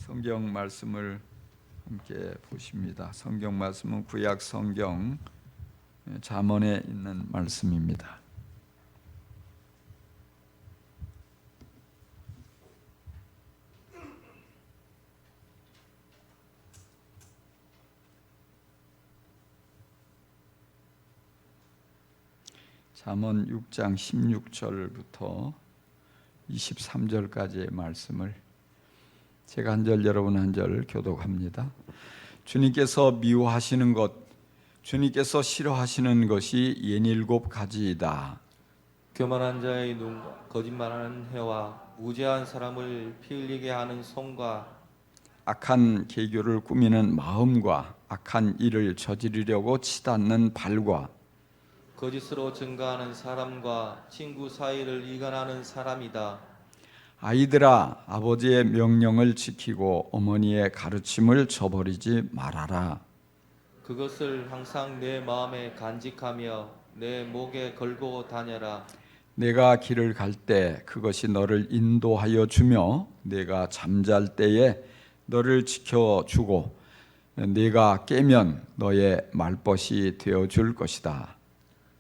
성경 말씀을 함께 보십니다. 성경 말씀은 구약 성경 잠언에 있는 말씀입니다. 잠언 6장 16절부터 23절까지의 말씀을 제가 한 절 여러분 한 절 교독합니다. 주님께서 미워하시는 것, 주님께서 싫어하시는 것이 67가지이다. 교만한 자의 눈과 거짓말하는 혀와 무죄한 사람을 피 흘리게 하는 손과 악한 계교를 꾸미는 마음과 악한 일을 저지르려고 치닫는 발과 거짓으로 증거하는 사람과 친구 사이를 이간하는 사람이다. 아이들아, 아버지의 명령을 지키고 어머니의 가르침을 저버리지 말아라. 그것을 항상 내 마음에 간직하며 내 목에 걸고 다녀라. 내가 길을 갈 때 그것이 너를 인도하여 주며 내가 잠잘 때에 너를 지켜주고 네가 깨면 너의 말벗이 되어줄 것이다.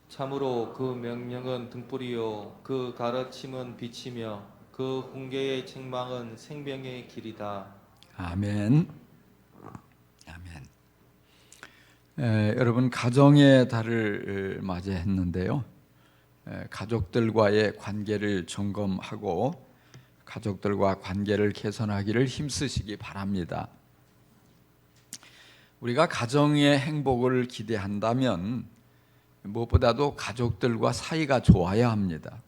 참으로 그 명령은 등불이요 그 가르침은 빛이며 그 훈계의 책망은 생명의 길이다. 아멘. 아멘. 여러분, 가정의 달을 맞이했는데요. 가족들과의 관계를 점검하고 가족들과 관계를 개선하기를 힘쓰시기 바랍니다. 우리가 가정의 행복을 기대한다면 무엇보다도 가족들과 사이가 좋아야 합니다.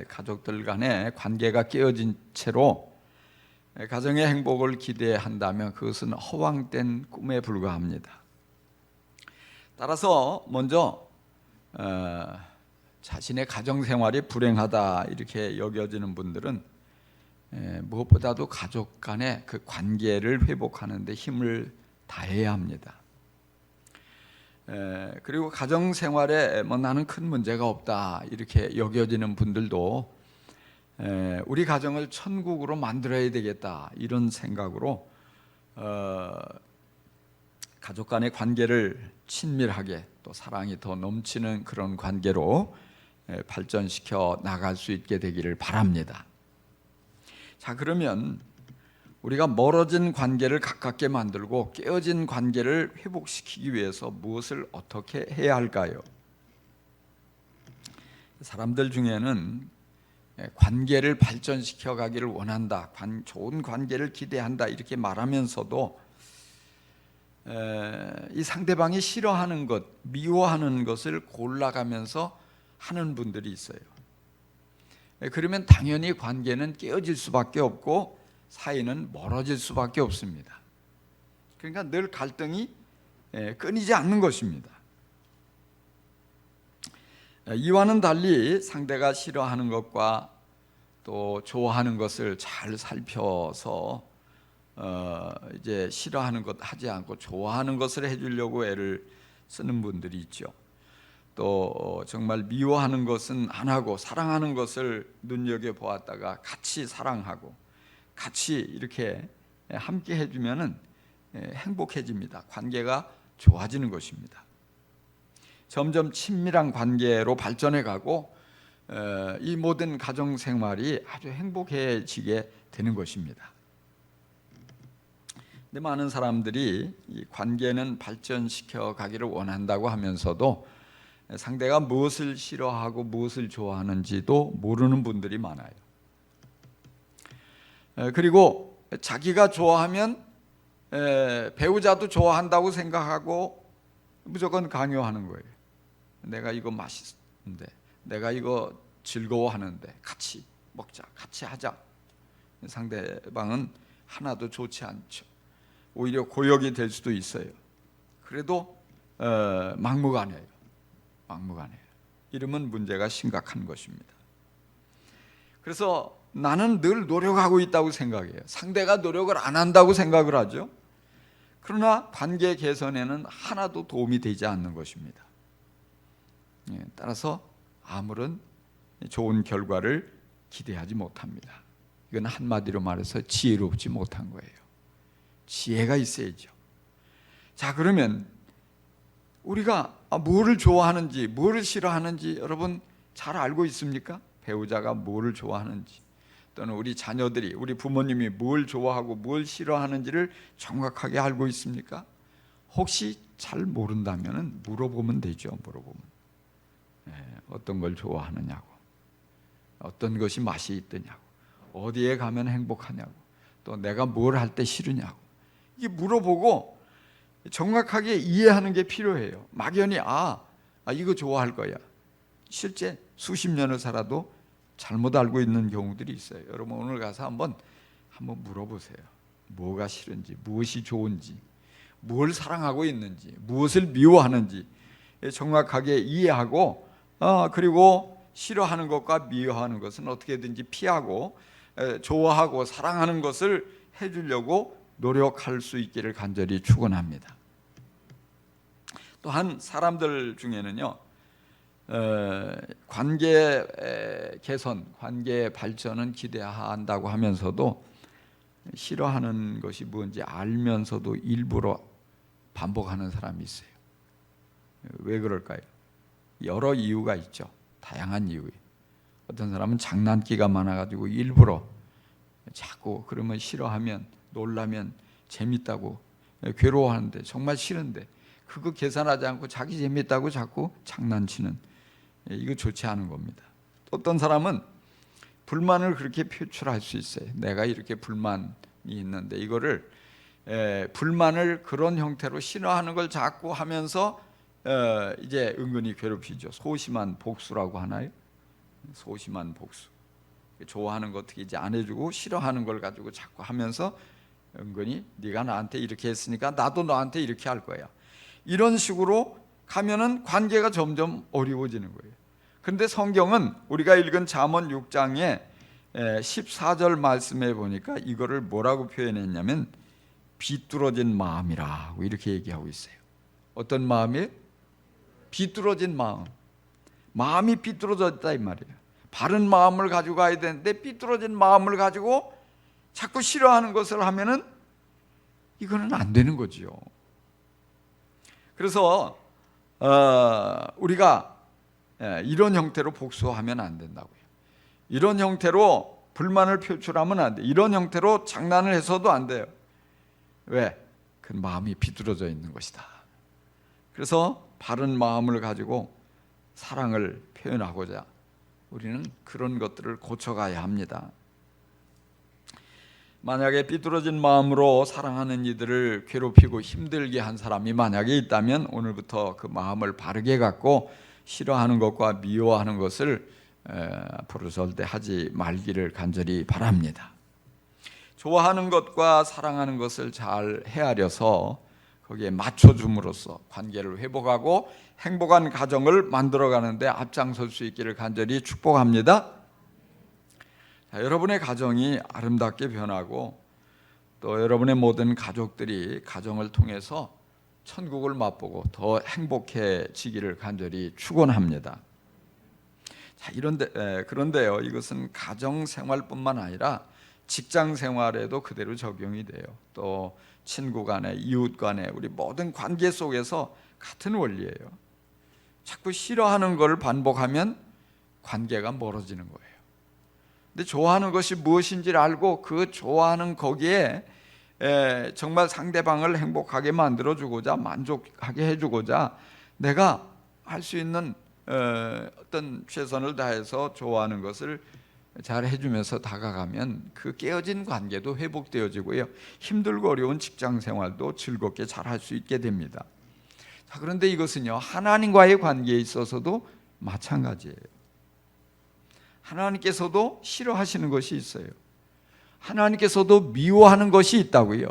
가족들 간의 관계가 깨어진 채로 가정의 행복을 기대한다면 그것은 허황된 꿈에 불과합니다. 따라서 먼저 자신의 가정생활이 불행하다 이렇게 여겨지는 분들은 무엇보다도 가족 간의 그 관계를 회복하는 데 힘을 다해야 합니다. 그리고 가정생활에 나는 큰 문제가 없다 이렇게 여겨지는 분들도 우리 가정을 천국으로 만들어야 되겠다 이런 생각으로 가족 간의 관계를 친밀하게 또 사랑이 더 넘치는 그런 관계로 발전시켜 나갈 수 있게 되기를 바랍니다. 자, 그러면 우리가 멀어진 관계를 가깝게 만들고 깨어진 관계를 회복시키기 위해서 무엇을 어떻게 해야 할까요? 사람들 중에는 관계를 발전시켜 가기를 원한다, 좋은 관계를 기대한다 이렇게 말하면서도 이 상대방이 싫어하는 것, 미워하는 것을 골라가면서 하는 분들이 있어요. 그러면 당연히 관계는 깨어질 수밖에 없고 사이는 멀어질 수밖에 없습니다. 그러니까 늘 갈등이 끊이지 않는 것입니다. 이와는 달리 상대가 싫어하는 것과 또 좋아하는 것을 잘 살펴서 이제 싫어하는 것 하지 않고 좋아하는 것을 해주려고 애를 쓰는 분들이 있죠. 또 정말 미워하는 것은 안 하고 사랑하는 것을 눈여겨보았다가 같이 사랑하고 같이 이렇게 함께 해주면은 행복해집니다. 관계가 좋아지는 것입니다. 점점 친밀한 관계로 발전해 가고 이 모든 가정 생활이 아주 행복해지게 되는 것입니다. 근데 많은 사람들이 이 관계는 발전시켜 가기를 원한다고 하면서도 상대가 무엇을 싫어하고 무엇을 좋아하는지도 모르는 분들이 많아요. 그리고 자기가 좋아하면 배우자도 좋아한다고 생각하고 무조건 강요하는 거예요. 내가 이거 맛있는데, 내가 이거 즐거워하는데 같이 먹자, 같이 하자. 상대방은 하나도 좋지 않죠. 오히려 고역이 될 수도 있어요. 그래도 막무가내예요. 막무가내예요. 이러면 문제가 심각한 것입니다. 그래서 나는 늘 노력하고 있다고 생각해요. 상대가 노력을 안 한다고 생각을 하죠. 그러나 관계 개선에는 하나도 도움이 되지 않는 것입니다. 따라서 아무런 좋은 결과를 기대하지 못합니다. 이건 한마디로 말해서 지혜롭지 못한 거예요. 지혜가 있어야죠. 자, 그러면 우리가 뭐를 좋아하는지 뭐를 싫어하는지 여러분 잘 알고 있습니까? 배우자가 뭐를 좋아하는지, 또는 우리 자녀들이, 우리 부모님이 뭘 좋아하고 뭘 싫어하는지를 정확하게 알고 있습니까? 혹시 잘 모른다면 물어보면 되죠. 물어보면 어떤 걸 좋아하느냐고, 어떤 것이 맛이 있더냐고, 어디에 가면 행복하냐고, 또 내가 뭘 할 때 싫으냐고, 이게 물어보고 정확하게 이해하는 게 필요해요. 막연히 이거 좋아할 거야. 실제 수십 년을 살아도 잘못 알고 있는 경우들이 있어요. 여러분 오늘 가서 한번 물어보세요. 뭐가 싫은지, 무엇이 좋은지, 뭘 사랑하고 있는지, 무엇을 미워하는지 정확하게 이해하고, 그리고 싫어하는 것과 미워하는 것은 어떻게든지 피하고, 좋아하고 사랑하는 것을 해주려고 노력할 수 있기를 간절히 축원합니다. 또한 사람들 중에는요, 관계 개선, 관계 발전은 기대한다고 하면서도 싫어하는 것이 뭔지 알면서도 일부러 반복하는 사람이 있어요. 왜 그럴까요? 여러 이유가 있죠. 다양한 이유. 어떤 사람은 장난기가 많아가지고 일부러 자꾸, 그러면 싫어하면, 놀라면 재밌다고 괴로워하는데 정말 싫은데 그거 계산하지 않고 자기 재밌다고 자꾸 장난치는, 이거 좋지 않은 겁니다. 어떤 사람은 불만을 그렇게 표출할 수 있어요. 내가 이렇게 불만이 있는데 이거를 불만을 그런 형태로 싫어하는 걸 자꾸 하면서 이제 은근히 괴롭히죠. 소심한 복수라고 하나요? 소심한 복수. 좋아하는 거 어떻게 이제 안 해주고 싫어하는 걸 가지고 자꾸 하면서 은근히 네가 나한테 이렇게 했으니까 나도 너한테 이렇게 할 거야. 이런 식으로 가면은 관계가 점점 어려워지는 거예요. 그런데 성경은 우리가 읽은 잠언 6장에 14절 말씀에 보니까 이거를 뭐라고 표현했냐면 비뚤어진 마음이라고 이렇게 얘기하고 있어요. 어떤 마음이? 비뚤어진 마음. 마음이 비뚤어졌다 이 말이에요. 바른 마음을 가지고 가야 되는데 삐뚤어진 마음을 가지고 자꾸 싫어하는 것을 하면은 이거는 안 되는 거지요. 그래서 우리가 이런 형태로 복수하면 안 된다고요. 이런 형태로 불만을 표출하면 안 돼. 이런 형태로 장난을 해서도 안 돼요. 왜? 그 마음이 비뚤어져 있는 것이다. 그래서 바른 마음을 가지고 사랑을 표현하고자 우리는 그런 것들을 고쳐가야 합니다. 만약에 삐뚤어진 마음으로 사랑하는 이들을 괴롭히고 힘들게 한 사람이 만약에 있다면 오늘부터 그 마음을 바르게 갖고 싫어하는 것과 미워하는 것을 앞으로 절대 하지 말기를 간절히 바랍니다. 좋아하는 것과 사랑하는 것을 잘 헤아려서 거기에 맞춰줌으로써 관계를 회복하고 행복한 가정을 만들어가는데 앞장설 수 있기를 간절히 축복합니다. 자, 여러분의 가정이 아름답게 변하고 또 여러분의 모든 가족들이 가정을 통해서 천국을 맛보고 더 행복해지기를 간절히 축원합니다. 자, 그런데요, 이것은 가정 생활뿐만 아니라 직장 생활에도 그대로 적용이 돼요. 또 친구 간에, 이웃 간에, 우리 모든 관계 속에서 같은 원리예요. 자꾸 싫어하는 걸 반복하면 관계가 멀어지는 거예요. 근데 좋아하는 것이 무엇인지를 알고 그 좋아하는 거기에 정말 상대방을 행복하게 만들어주고자, 만족하게 해주고자 내가 할 수 있는 어떤 최선을 다해서 좋아하는 것을 잘 해주면서 다가가면 그 깨어진 관계도 회복되어지고요, 힘들고 어려운 직장 생활도 즐겁게 잘 할 수 있게 됩니다. 자, 그런데 이것은요, 하나님과의 관계에 있어서도 마찬가지예요. 하나님께서도 싫어하시는 것이 있어요. 하나님께서도 미워하는 것이 있다고요.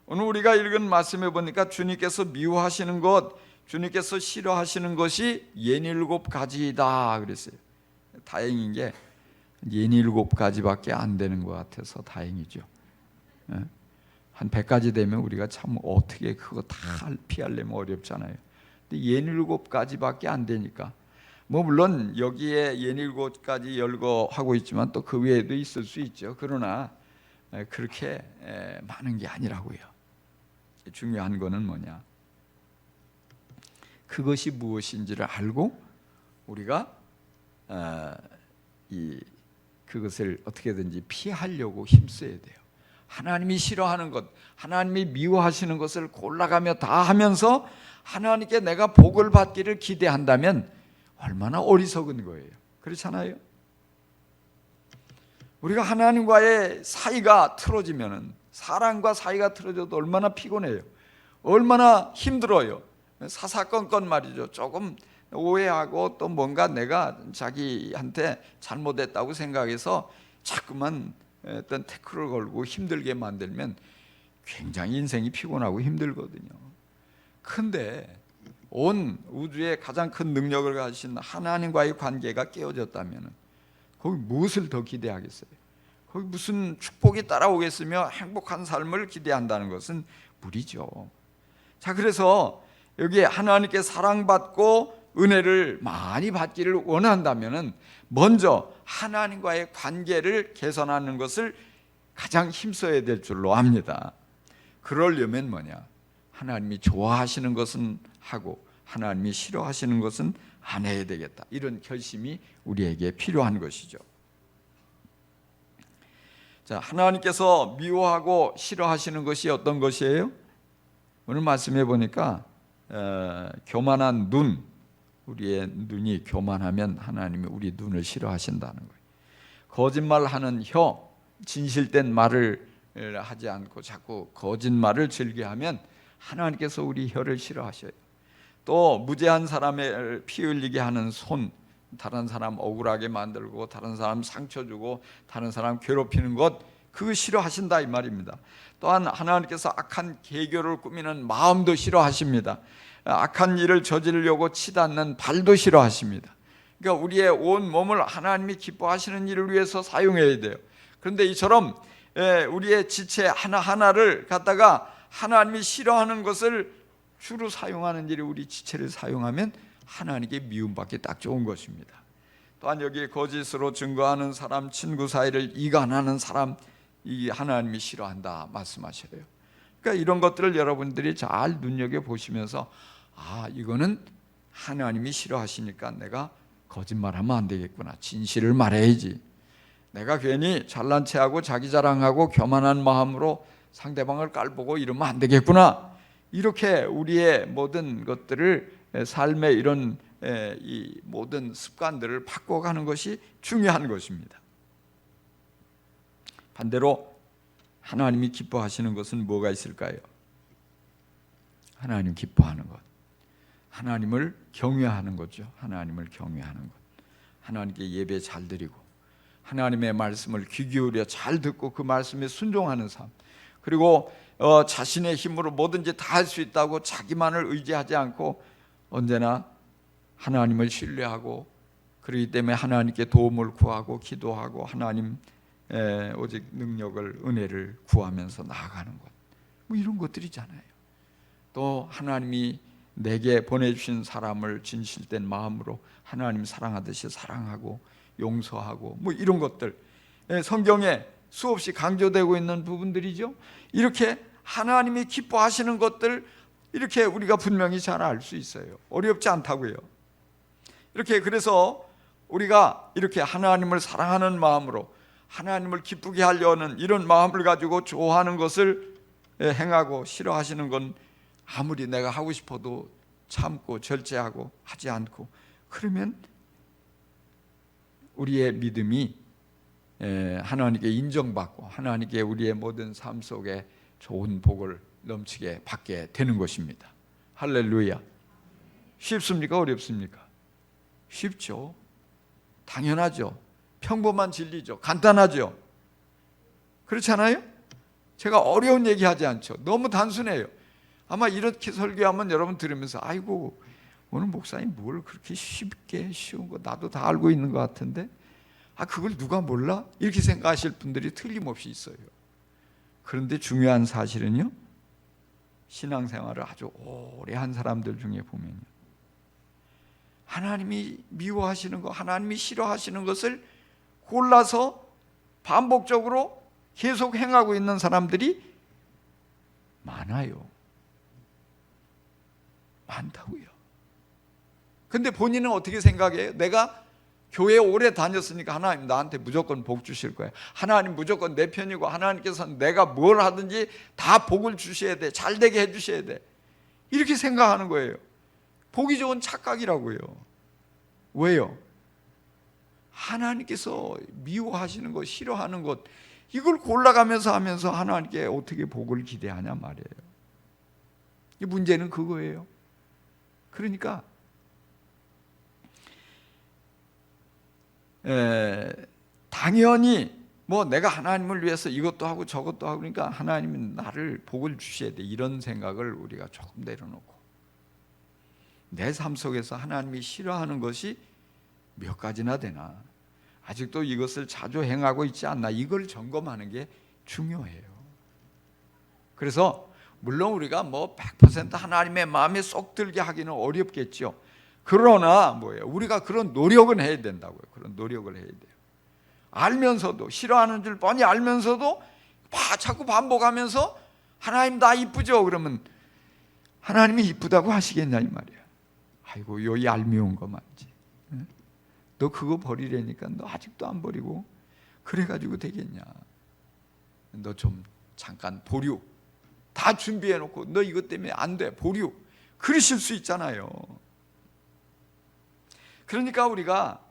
오늘 우리가 읽은 말씀에 보니까 주님께서 미워하시는 것, 주님께서 싫어하시는 것이 67가지이다 그랬어요. 다행인 게 67가지밖에 안 되는 것 같아서 다행이죠. 한 100가지 되면 우리가 참 어떻게 그거 다 피하려면 어렵잖아요. 근데 67가지밖에 안 되니까 뭐 물론 여기에 예닐곱 가지 열거 하고 있지만 또 그 외에도 있을 수 있죠. 그러나 그렇게 많은 게 아니라고요. 중요한 거는 뭐냐? 그것이 무엇인지를 알고 우리가 그것을 어떻게든지 피하려고 힘써야 돼요. 하나님이 싫어하는 것, 하나님이 미워하시는 것을 골라가며 다 하면서 하나님께 내가 복을 받기를 기대한다면 얼마나 어리석은 거예요. 그렇잖아요? 우리가 하나님과의 사이가 틀어지면은, 사랑과 사이가 틀어져도 얼마나 피곤해요. 얼마나 힘들어요. 사사건건 말이죠. 조금 오해하고 또 뭔가 내가 자기한테 잘못했다고 생각해서 자꾸만 어떤 태클을 걸고 힘들게 만들면 굉장히 인생이 피곤하고 힘들거든요. 근데 온 우주의 가장 큰 능력을 가지신 하나님과의 관계가 깨어졌다면 거기 무엇을 더 기대하겠어요? 거기 무슨 축복이 따라오겠으며 행복한 삶을 기대한다는 것은 무리죠. 자, 그래서 여기 하나님께 사랑받고 은혜를 많이 받기를 원한다면 먼저 하나님과의 관계를 개선하는 것을 가장 힘써야 될 줄로 압니다. 그러려면 뭐냐? 하나님이 좋아하시는 것은 하고 하나님이 싫어하시는 것은 안 해야 되겠다. 이런 결심이 우리에게 필요한 것이죠. 자, 하나님께서 미워하고 싫어하시는 것이 어떤 것이에요? 오늘 말씀해 보니까 교만한 눈, 우리의 눈이 교만하면 하나님이 우리 눈을 싫어하신다는 거예요. 거짓말하는 혀, 진실된 말을 하지 않고 자꾸 거짓말을 즐겨하면 하나님께서 우리 혀를 싫어하셔요. 또 무죄한 사람을 피 흘리게 하는 손, 다른 사람 억울하게 만들고 다른 사람 상처 주고 다른 사람 괴롭히는 것, 그거 싫어하신다 이 말입니다. 또한 하나님께서 악한 계교를 꾸미는 마음도 싫어하십니다. 악한 일을 저지르려고 치닫는 발도 싫어하십니다. 그러니까 우리의 온 몸을 하나님이 기뻐하시는 일을 위해서 사용해야 돼요. 그런데 이처럼 우리의 지체 하나하나를 갖다가 하나님이 싫어하는 것을 주로 사용하는 일이 우리 지체를 사용하면 하나님께 미움받기 딱 좋은 것입니다. 또한 여기 거짓으로 증거하는 사람, 친구 사이를 이간하는 사람, 이 하나님이 싫어한다 말씀하셔요. 그러니까 이런 것들을 여러분들이 잘 눈여겨보시면서 이거는 하나님이 싫어하시니까 내가 거짓말하면 안 되겠구나, 진실을 말해야지, 내가 괜히 잘난 체하고 자기 자랑하고 교만한 마음으로 상대방을 깔보고 이러면 안 되겠구나, 이렇게 우리의 모든 것들을, 삶의 이런 이 모든 습관들을 바꿔가는 것이 중요한 것입니다. 반대로 하나님이 기뻐하시는 것은 뭐가 있을까요? 하나님 기뻐하는 것, 하나님을 경외하는 거죠. 하나님을 경외하는 것, 하나님께 예배 잘 드리고 하나님의 말씀을 귀 기울여 잘 듣고 그 말씀에 순종하는 삶, 그리고 자신의 힘으로 뭐든지 다 할 수 있다고 자기만을 의지하지 않고 언제나 하나님을 신뢰하고, 그렇기 때문에 하나님께 도움을 구하고 기도하고 하나님 오직 능력을, 은혜를 구하면서 나아가는 것, 뭐 이런 것들이잖아요. 또 하나님이 내게 보내주신 사람을 진실된 마음으로 하나님 사랑하듯이 사랑하고 용서하고, 뭐 이런 것들 성경에 수없이 강조되고 있는 부분들이죠. 이렇게 하나님이 기뻐하시는 것들, 이렇게 우리가 분명히 잘 알 수 있어요. 어렵지 않다고요. 이렇게, 그래서 우리가 이렇게 하나님을 사랑하는 마음으로 하나님을 기쁘게 하려는 이런 마음을 가지고 좋아하는 것을 행하고, 싫어하시는 건 아무리 내가 하고 싶어도 참고 절제하고 하지 않고, 그러면 우리의 믿음이 하나님께 인정받고 하나님께 우리의 모든 삶 속에 좋은 복을 넘치게 받게 되는 것입니다. 할렐루야. 쉽습니까? 어렵습니까? 쉽죠. 당연하죠. 평범한 진리죠. 간단하죠. 그렇지 않아요? 제가 어려운 얘기하지 않죠. 너무 단순해요. 아마 이렇게 설교하면 여러분 들으면서 아이고, 오늘 목사님 뭘 그렇게 쉽게 쉬운 거 나도 다 알고 있는 것 같은데 그걸 누가 몰라? 이렇게 생각하실 분들이 틀림없이 있어요. 그런데 중요한 사실은요, 신앙생활을 아주 오래 한 사람들 중에 보면요, 하나님이 미워하시는 것, 하나님이 싫어하시는 것을 골라서 반복적으로 계속 행하고 있는 사람들이 많아요. 많다고요. 근데 본인은 어떻게 생각해요? 내가 교회 오래 다녔으니까 하나님 나한테 무조건 복 주실 거예요. 하나님 무조건 내 편이고 하나님께서는 내가 뭘 하든지 다 복을 주셔야 돼. 잘 되게 해 주셔야 돼. 이렇게 생각하는 거예요. 보기 좋은 착각이라고요. 왜요? 하나님께서 미워하시는 것, 싫어하는 것, 이걸 골라가면서 하면서 하나님께 어떻게 복을 기대하냐 말이에요. 이 문제는 그거예요. 그러니까 당연히 뭐 내가 하나님을 위해서 이것도 하고 저것도 하고 그러니까 하나님은 나를 복을 주셔야 돼, 이런 생각을 우리가 조금 내려놓고 내 삶 속에서 하나님이 싫어하는 것이 몇 가지나 되나, 아직도 이것을 자주 행하고 있지 않나, 이걸 점검하는 게 중요해요. 그래서 물론 우리가 뭐 100% 하나님의 마음에 쏙 들게 하기는 어렵겠죠. 그러나 뭐예요? 우리가 그런 노력은 해야 된다고요. 그런 노력을 해야 돼요. 알면서도, 싫어하는 줄 뻔히 알면서도 자꾸 반복하면서 하나님 나 이쁘죠? 그러면 하나님이 이쁘다고 하시겠냐 이 말이야. 아이고 요 얄미운 거 말이지. 너 그거 버리라니까 너 아직도 안 버리고 그래가지고 되겠냐. 너 좀 잠깐 보류. 다 준비해놓고 너 이것 때문에 안 돼, 보류. 그러실 수 있잖아요. 그러니까 우리가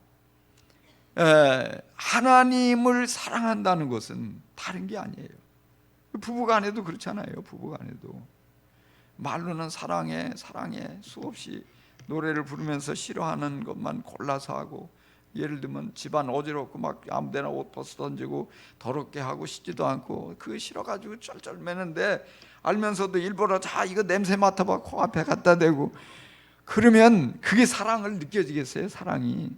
하나님을 사랑한다는 것은 다른 게 아니에요. 부부간에도 그렇잖아요. 부부간에도 말로는 사랑해 사랑해 수없이 노래를 부르면서 싫어하는 것만 골라서 하고, 예를 들면 집안 어지럽고 막 아무데나 옷 벗어 던지고 더럽게 하고 씻지도 않고 그거 싫어가지고 쩔쩔 매는데 알면서도 일부러 자 이거 냄새 맡아봐 코앞에 갖다 대고 그러면 그게 사랑을 느껴지겠어요? 사랑이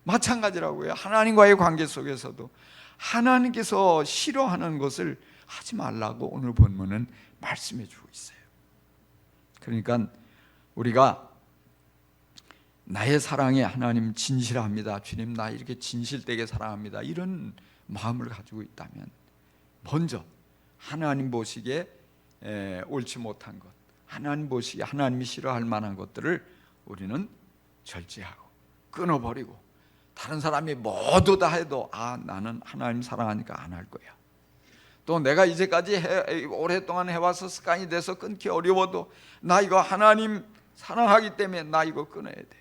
마찬가지라고요. 하나님과의 관계 속에서도 하나님께서 싫어하는 것을 하지 말라고 오늘 본문은 말씀해 주고 있어요. 그러니까 우리가 나의 사랑에 하나님 진실합니다, 주님 나 이렇게 진실되게 사랑합니다, 이런 마음을 가지고 있다면 먼저 하나님 보시기에 옳지 못한 것, 하나님 보시기에 하나님이 싫어할 만한 것들을 우리는 절제하고 끊어버리고, 다른 사람이 모두 다 해도 나는 하나님 사랑하니까 안 할 거야. 또 내가 이제까지 오랫동안 해와서 습관이 돼서 끊기 어려워도 나 이거 하나님 사랑하기 때문에 나 이거 끊어야 돼.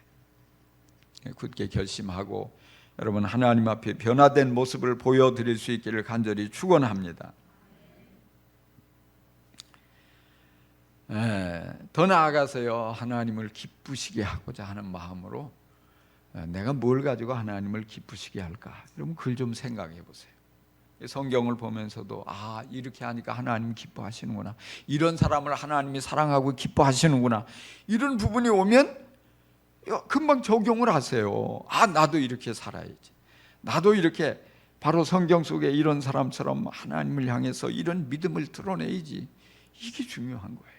굳게 결심하고 여러분 하나님 앞에 변화된 모습을 보여드릴 수 있기를 간절히 축원합니다. 더 나아가서요, 하나님을 기쁘시게 하고자 하는 마음으로 내가 뭘 가지고 하나님을 기쁘시게 할까? 여러분 그걸 좀 생각해 보세요. 성경을 보면서도 이렇게 하니까 하나님 기뻐하시는구나, 이런 사람을 하나님이 사랑하고 기뻐하시는구나, 이런 부분이 오면 금방 적용을 하세요. 나도 이렇게 살아야지, 나도 이렇게 바로 성경 속에 이런 사람처럼 하나님을 향해서 이런 믿음을 드러내야지. 이게 중요한 거예요.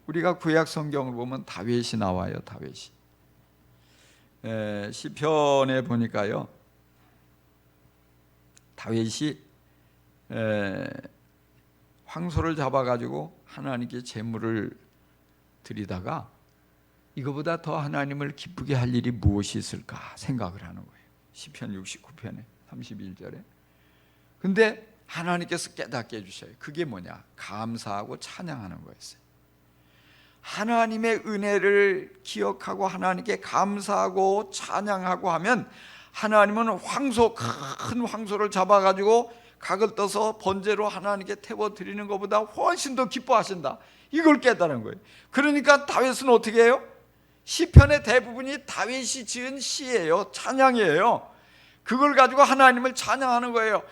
우리가 구약 성경을 보면 다윗이 나와요. 다윗이 시편에 보니까요, 다윗이 황소를 잡아가지고 하나님께 제물을 드리다가 이거보다 더 하나님을 기쁘게 할 일이 무엇이 있을까 생각을 하는 거예요. 시편 69편에 31절에. 근데 하나님께서 깨닫게 해주셔요. 그게 뭐냐? 감사하고 찬양하는 거였어요. 하나님의 은혜를 기억하고 하나님께 감사하고 찬양하고 하면 하나님은 큰 황소를 잡아가지고 각을 떠서 번제로 하나님께 태워드리는 것보다 훨씬 더 기뻐하신다, 이걸 깨달은 거예요. 그러니까 다윗은 어떻게 해요? 시편의 대부분이 다윗이 지은 시예요. 찬양이에요. 그걸 가지고 하나님을 찬양하는 거예요.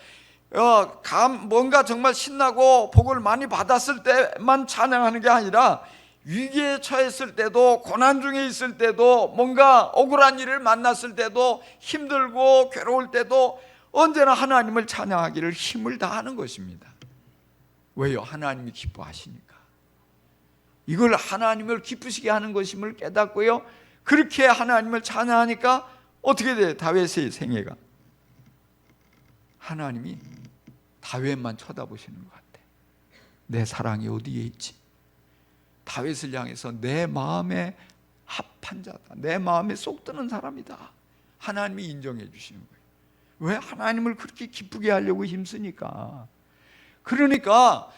뭔가 정말 신나고 복을 많이 받았을 때만 찬양하는 게 아니라 위기에 처했을 때도, 고난 중에 있을 때도, 뭔가 억울한 일을 만났을 때도, 힘들고 괴로울 때도 언제나 하나님을 찬양하기를 힘을 다하는 것입니다. 왜요? 하나님이 기뻐하시니까. 이걸 하나님을 기쁘시게 하는 것임을 깨닫고요, 그렇게 하나님을 찬양하니까 어떻게 돼? 다윗의 생애가 하나님이 다윗만 쳐다보시는 것 같아. 내 사랑이 어디에 있지? 다윗을 향해서 내 마음에 합한 자다, 내 마음에 쏙 드는 사람이다, 하나님이 인정해 주시는 거예요. 왜? 하나님을 그렇게 기쁘게 하려고 힘쓰니까. 그러니까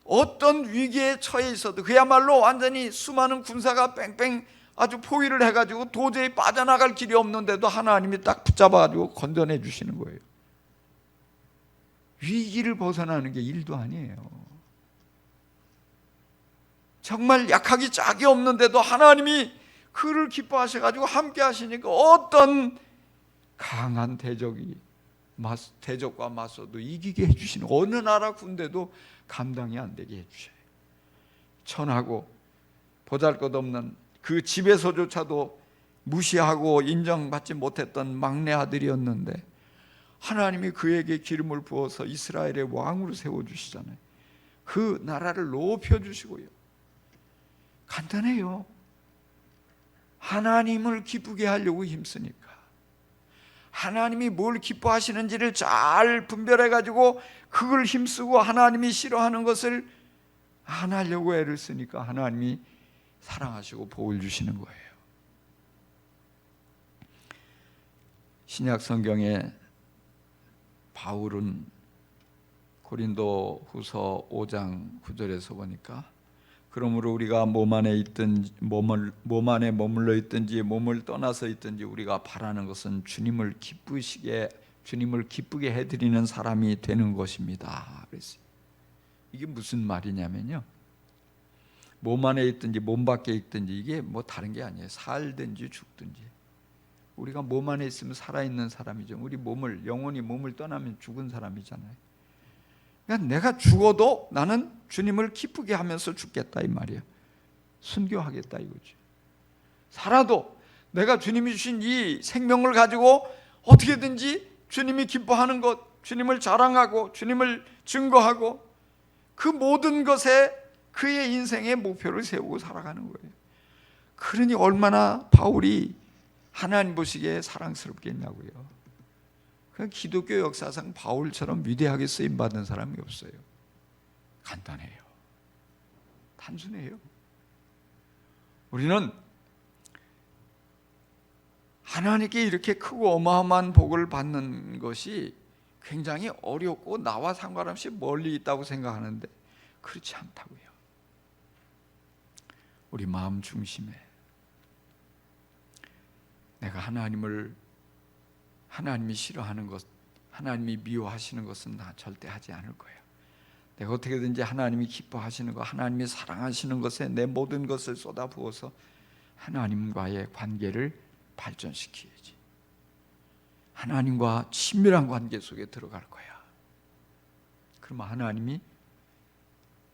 어떤 위기에 처해 있어도, 그야말로 완전히 수많은 군사가 뺑뺑 아주 포위를 해가지고 도저히 빠져나갈 길이 없는데도 하나님이 딱 붙잡아가지고 건져내 주시는 거예요. 위기를 벗어나는 게 일도 아니에요. 정말 약하기 짝이 없는데도 하나님이 그를 기뻐하셔가지고 함께 하시니까 어떤 강한 대적과 맞서도 이기게 해주시는, 어느 나라 군대도 감당이 안 되게 해주셔요. 천하고 보잘것없는 그 집에서조차도 무시하고 인정받지 못했던 막내 아들이었는데 하나님이 그에게 기름을 부어서 이스라엘의 왕으로 세워주시잖아요. 그 나라를 높여주시고요. 간단해요. 하나님을 기쁘게 하려고 힘쓰니까, 하나님이 뭘 기뻐하시는지를 잘 분별해가지고 그걸 힘쓰고 하나님이 싫어하는 것을 안 하려고 애를 쓰니까 하나님이 사랑하시고 복을 주시는 거예요. 신약 성경에 바울은 고린도 후서 5장 9절에서 보니까, 그러므로 우리가 몸 안에 머물러 있든지 몸을 떠나서 있든지 우리가 바라는 것은 주님을 기쁘게 해드리는 사람이 되는 것입니다. 그랬어요. 이게 무슨 말이냐면요, 몸 안에 있든지 몸 밖에 있든지 이게 뭐 다른 게 아니에요. 살든지 죽든지 우리가 몸 안에 있으면 살아있는 사람이죠. 우리 영혼이 몸을 떠나면 죽은 사람이잖아요. 그러니까 내가 죽어도 나는 주님을 기쁘게 하면서 죽겠다 이 말이에요. 순교하겠다 이거죠. 살아도 내가 주님이 주신 이 생명을 가지고 어떻게든지 주님이 기뻐하는 것, 주님을 자랑하고 주님을 증거하고 그 모든 것에 그의 인생의 목표를 세우고 살아가는 거예요. 그러니 얼마나 바울이 하나님 보시기에 사랑스럽겠냐고요. 기독교 역사상 바울처럼 위대하게 쓰임받은 사람이 없어요. 간단해요. 단순해요. 우리는 하나님께 이렇게 크고 어마어마한 복을 받는 것이 굉장히 어렵고 나와 상관없이 멀리 있다고 생각하는데 그렇지 않다고요. 우리 마음 중심에 내가 하나님이 싫어하는 것, 하나님이 미워하시는 것은 나 절대 하지 않을 거예요. 내가 어떻게든지 하나님이 기뻐하시는 것, 하나님이 사랑하시는 것에 내 모든 것을 쏟아부어서 하나님과의 관계를 발전시켜야지. 하나님과 친밀한 관계 속에 들어갈 거야. 그러면 하나님이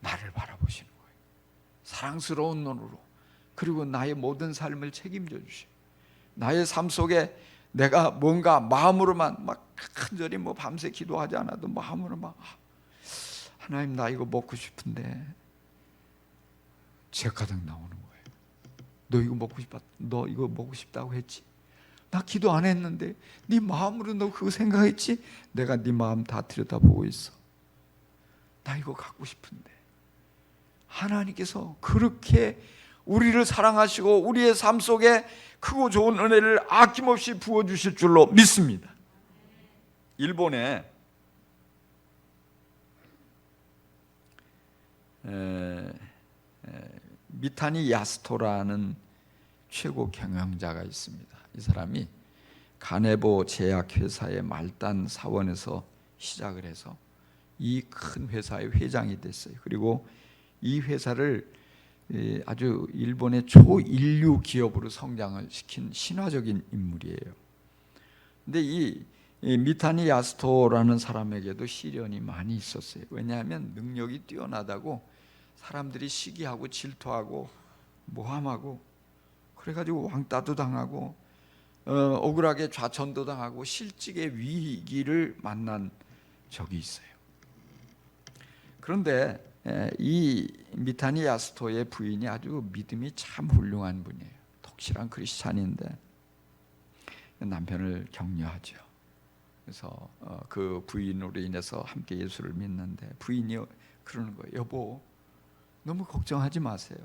나를 바라보시는 거예요. 사랑스러운 눈으로. 그리고 나의 모든 삶을 책임져 주셔요. 나의 삶 속에 내가 뭔가 마음으로만 막 간절히 밤새 기도하지 않아도 마음으로 하나님 나 이거 먹고 싶은데 죗가득 나오는 거예요. 너 이거 먹고 싶다고 했지? 나 기도 안 했는데 네 마음으로 너 그거 생각했지? 내가 네 마음 다 들여다보고 있어. 나 이거 갖고 싶은데. 하나님께서 그렇게 우리를 사랑하시고 우리의 삶 속에 크고 좋은 은혜를 아낌없이 부어주실 줄로 믿습니다. 일본에 미타니 야스토라는 최고 경영자가 있습니다. 이 사람이 가네보 제약회사의 말단 사원에서 시작을 해서 이 큰 회사의 회장이 됐어요. 그리고 이 회사를 아주 일본의 초인류 기업으로 성장을 시킨 신화적인 인물이에요. 근데 이 미타니 야스토라는 사람에게도 시련이 많이 있었어요. 왜냐하면 능력이 뛰어나다고 사람들이 시기하고 질투하고 모함하고 그래가지고 왕따도 당하고 억울하게 좌천도 당하고 실직의 위기를 만난 적이 있어요. 그런데 이 미타니 야스토의 부인이 아주 믿음이 참 훌륭한 분이에요. 독실한 크리스찬인데 남편을 격려하죠. 그래서 그 부인으로 인해서 함께 예수를 믿는데 부인이 그러는 거예요. 여보, 너무 걱정하지 마세요.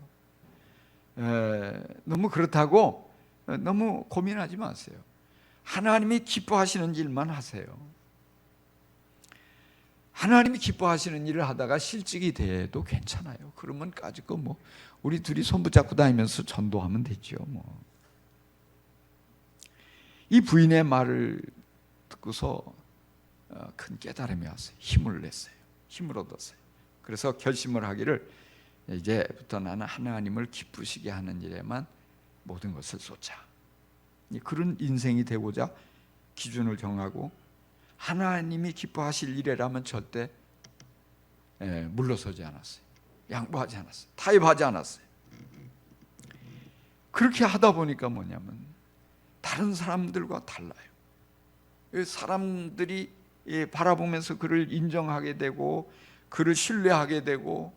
너무 그렇다고 너무 고민하지 마세요. 하나님이 기뻐하시는 일만 하세요. 하나님이 기뻐하시는 일을 하다가 실직이 돼도 괜찮아요. 그러면 까짓거 뭐 우리 둘이 손 붙잡고 다니면서 전도하면 되죠. 뭐. 이 부인의 말을 듣고서 큰 깨달음이 왔어요. 힘을 냈어요. 힘을 얻었어요. 그래서 결심을 하기를 이제부터 나는 하나님을 기쁘시게 하는 일에만 모든 것을 쏟자. 그런 인생이 되고자 기준을 정하고 하나님이 기뻐하실 일이라면 절대 물러서지 않았어요. 양보하지 않았어요. 타협하지 않았어요. 그렇게 하다 보니까 뭐냐면 다른 사람들과 달라요. 사람들이 바라보면서 그를 인정하게 되고 그를 신뢰하게 되고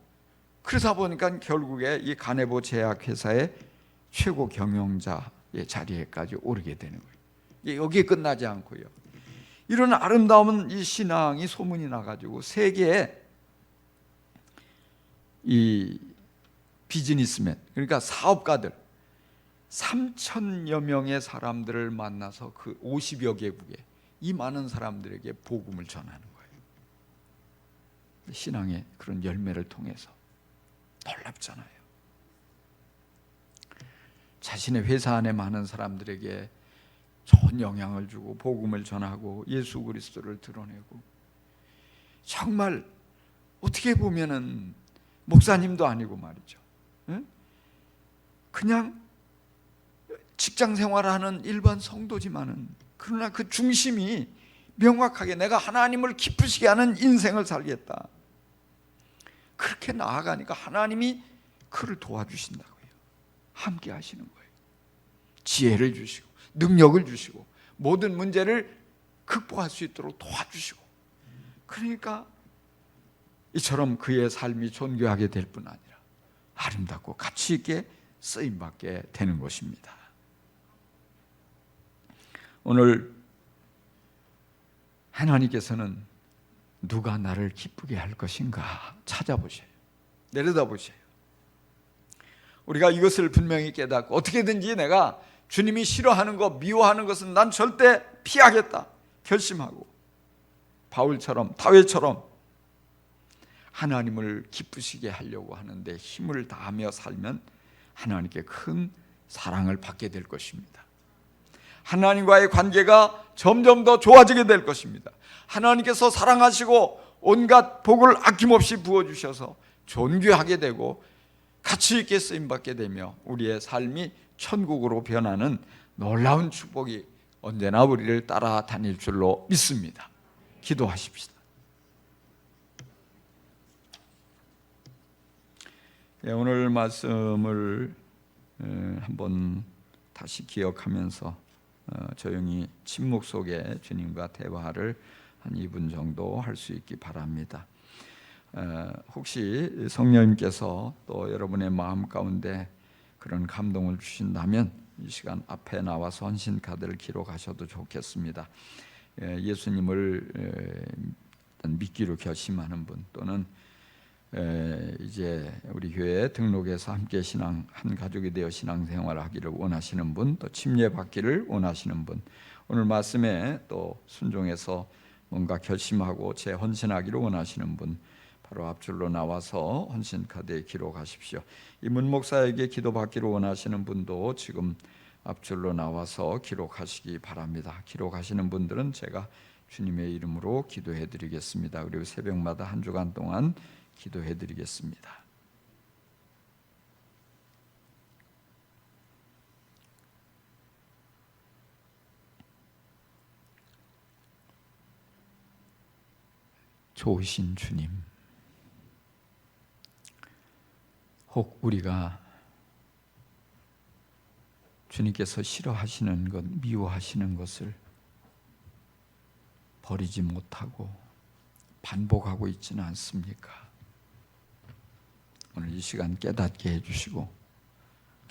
그러다 보니까 결국에 이 가네보 제약회사의 최고 경영자의 자리에까지 오르게 되는 거예요. 여기에 끝나지 않고요. 이런 아름다운 이 신앙이 소문이 나가지고 세계에 이 비즈니스맨, 그러니까 사업가들 3,000여 명의 사람들을 만나서 그 50여 개국에 이 많은 사람들에게 복음을 전하는 거예요. 신앙의 그런 열매를 통해서. 놀랍잖아요. 자신의 회사 안에 많은 사람들에게 좋은 영향을 주고 복음을 전하고 예수 그리스도를 드러내고, 정말 어떻게 보면은 목사님도 아니고 말이죠, 그냥 직장 생활하는 일반 성도지만은 그러나 그 중심이 명확하게 내가 하나님을 기쁘시게 하는 인생을 살겠다, 그렇게 나아가니까 하나님이 그를 도와주신다고요. 함께 하시는 거예요. 지혜를 주시고 능력을 주시고 모든 문제를 극복할 수 있도록 도와주시고, 그러니까 이처럼 그의 삶이 존귀하게 될 뿐 아니라 아름답고 가치 있게 쓰임받게 되는 것입니다. 오늘 하나님께서는 누가 나를 기쁘게 할 것인가 찾아보셔요. 내려다보셔요. 우리가 이것을 분명히 깨닫고 어떻게든지 내가 주님이 싫어하는 것, 미워하는 것은 난 절대 피하겠다 결심하고 바울처럼 다윗처럼 하나님을 기쁘시게 하려고 하는데 힘을 다하며 살면 하나님께 큰 사랑을 받게 될 것입니다. 하나님과의 관계가 점점 더 좋아지게 될 것입니다. 하나님께서 사랑하시고 온갖 복을 아낌없이 부어주셔서 존귀하게 되고 가치 있게 쓰임받게 되며 우리의 삶이 천국으로 변하는 놀라운 축복이 언제나 우리를 따라다닐 줄로 믿습니다. 기도하십시다. 오늘 말씀을 한번 다시 기억하면서 조용히 침묵 속에 주님과 대화를 한 2분 정도 할 수 있기 바랍니다. 혹시 성령님께서 또 여러분의 마음 가운데 그런 감동을 주신다면 이 시간 앞에 나와서 헌신 카드를 기록하셔도 좋겠습니다. 예수님을 믿기로 결심하는 분, 또는 이제 우리 교회에 등록해서 함께 신앙 한 가족이 되어 신앙생활을 하기를 원하시는 분, 또 침례받기를 원하시는 분, 오늘 말씀에 또 순종해서 뭔가 결심하고 재헌신하기를 원하시는 분, 바로 앞줄로 나와서 헌신 카드에 기록하십시오. 이문 목사에게 기도받기를 원하시는 분도 지금 앞줄로 나와서 기록하시기 바랍니다. 기록하시는 분들은 제가 주님의 이름으로 기도해 드리겠습니다. 그리고 새벽마다 한 주간 동안 기도해 드리겠습니다. 좋으신 주님, 혹 우리가 주님께서 싫어하시는 것, 미워하시는 것을 버리지 못하고 반복하고 있지는 않습니까? 오늘 이 시간 깨닫게 해주시고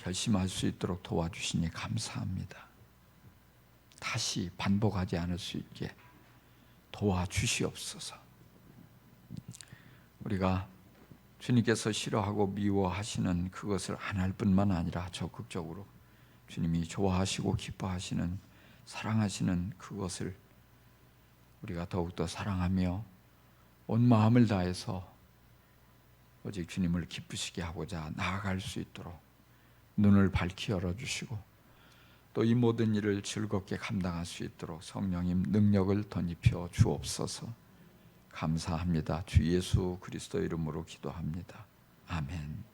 결심할 수 있도록 도와주시니 감사합니다. 다시 반복하지 않을 수 있게 도와주시옵소서. 우리가 주님께서 싫어하고 미워하시는 그것을 안 할 뿐만 아니라 적극적으로 주님이 좋아하시고 기뻐하시는, 사랑하시는 그것을 우리가 더욱더 사랑하며 온 마음을 다해서 오직 주님을 기쁘시게 하고자 나아갈 수 있도록 눈을 밝히 열어주시고 또 이 모든 일을 즐겁게 감당할 수 있도록 성령님 능력을 덧입혀 주옵소서. 감사합니다. 주 예수 그리스도 이름으로 기도합니다. 아멘.